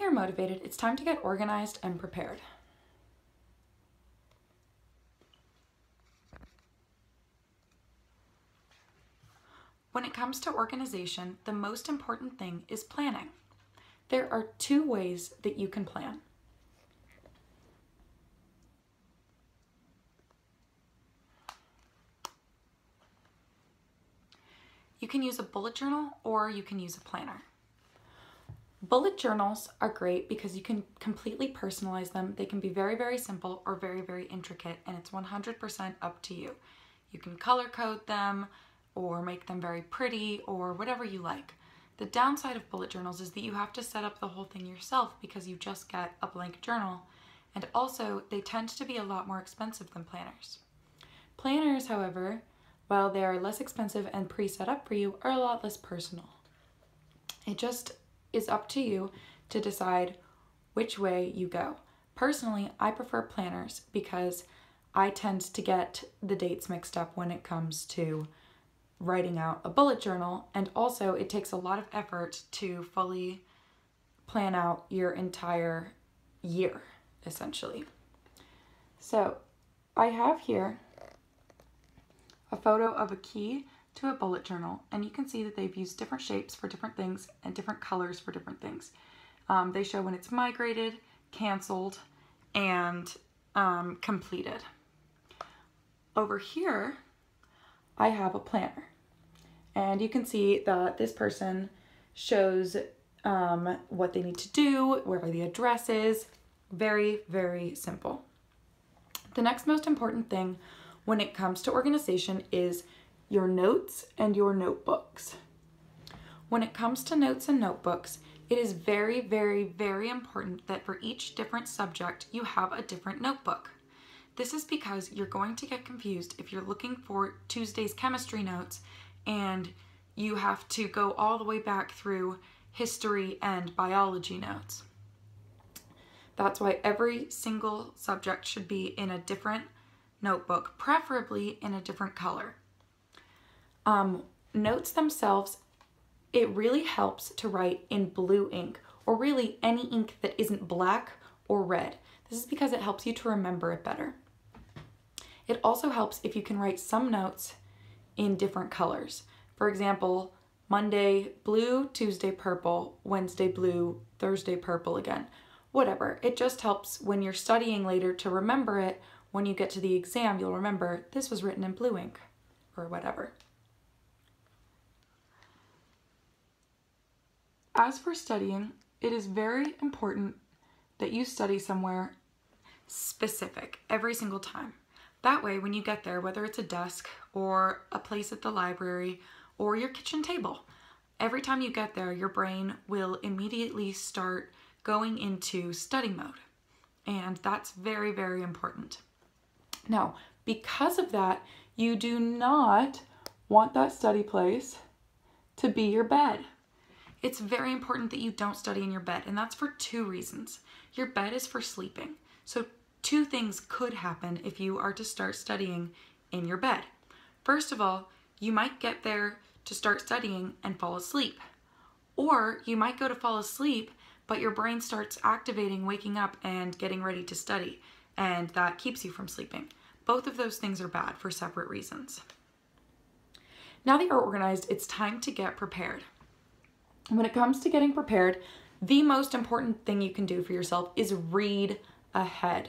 you're motivated, it's time to get organized and prepared. When it comes to organization, the most important thing is planning. There are 2 ways that you can plan. You can use a bullet journal or you can use a planner. Bullet journals are great because you can completely personalize them. They can be very, very simple or very, very intricate, and it's 100% up to you. You can color code them or make them very pretty or whatever you like. The downside of bullet journals is that you have to set up the whole thing yourself because you just get a blank journal, and also they tend to be a lot more expensive than planners. Planners, however, while they are less expensive and pre-set up for you, are a lot less personal. It just is up to you to decide which way you go. Personally, I prefer planners because I tend to get the dates mixed up when it comes to writing out a bullet journal, and also it takes a lot of effort to fully plan out your entire year, essentially. So I have here a photo of a key to a bullet journal, and you can see that they've used different shapes for different things and different colors for different things. They show when it's migrated, canceled, and completed. Over here, I have a planner, and you can see that this person shows what they need to do, where the address is. Very, very simple. The next most important thing when it comes to organization is your notes and your notebooks. When it comes to notes and notebooks, it is very, very, very important that for each different subject, you have a different notebook. This is because you're going to get confused if you're looking for Tuesday's chemistry notes and you have to go all the way back through history and biology notes. That's why every single subject should be in a different notebook, preferably in a different color. Notes themselves, it really helps to write in blue ink, or really any ink that isn't black or red. This is because it helps you to remember it better. It also helps if you can write some notes in different colors. For example, Monday blue, Tuesday purple, Wednesday blue, Thursday purple again. Whatever. It just helps when you're studying later to remember it. When you get to the exam, you'll remember this was written in blue ink or whatever. As for studying, it is very important that you study somewhere specific every single time. That way, when you get there, whether it's a desk or a place at the library or your kitchen table, every time you get there, your brain will immediately start going into study mode. And that's very, very important. Now, because of that, you do not want that study place to be your bed. It's very important that you don't study in your bed, and that's for 2 reasons. Your bed is for sleeping. So 2 things could happen if you are to start studying in your bed. First of all, you might get there to start studying and fall asleep. Or you might go to fall asleep, but your brain starts activating, waking up, and getting ready to study, and that keeps you from sleeping. Both of those things are bad for separate reasons. Now that you're organized, it's time to get prepared. When it comes to getting prepared, the most important thing you can do for yourself is read ahead.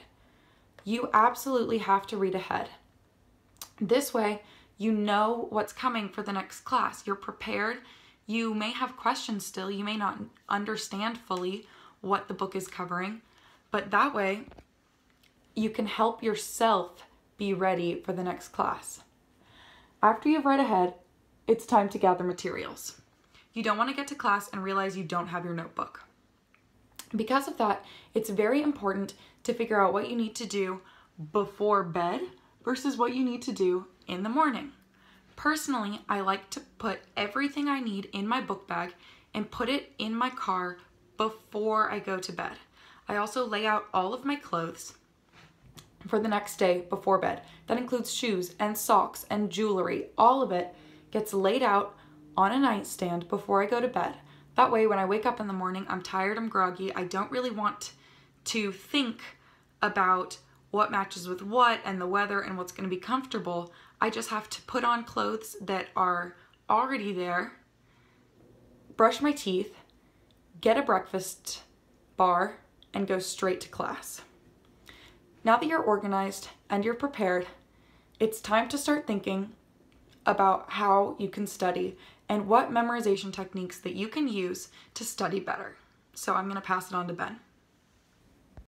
You absolutely have to read ahead. This way, you know what's coming for the next class. You're prepared. You may have questions still. You may not understand fully what the book is covering, but that way you can help yourself be ready for the next class. After you've read ahead, it's time to gather materials. You don't want to get to class and realize you don't have your notebook. Because of that, it's very important to figure out what you need to do before bed versus what you need to do in the morning. Personally, I like to put everything I need in my book bag and put it in my car before I go to bed. I also lay out all of my clothes for the next day before bed. That includes shoes and socks and jewelry. All of it gets laid out on a nightstand before I go to bed. That way, when I wake up in the morning, I'm tired, I'm groggy, I don't really want to think about what matches with what and the weather and what's going to be comfortable. I just have to put on clothes that are already there, brush my teeth, get a breakfast bar, and go straight to class. Now that you're organized and you're prepared, it's time to start thinking about how you can study and what memorization techniques that you can use to study better. So I'm going to pass it on to Ben.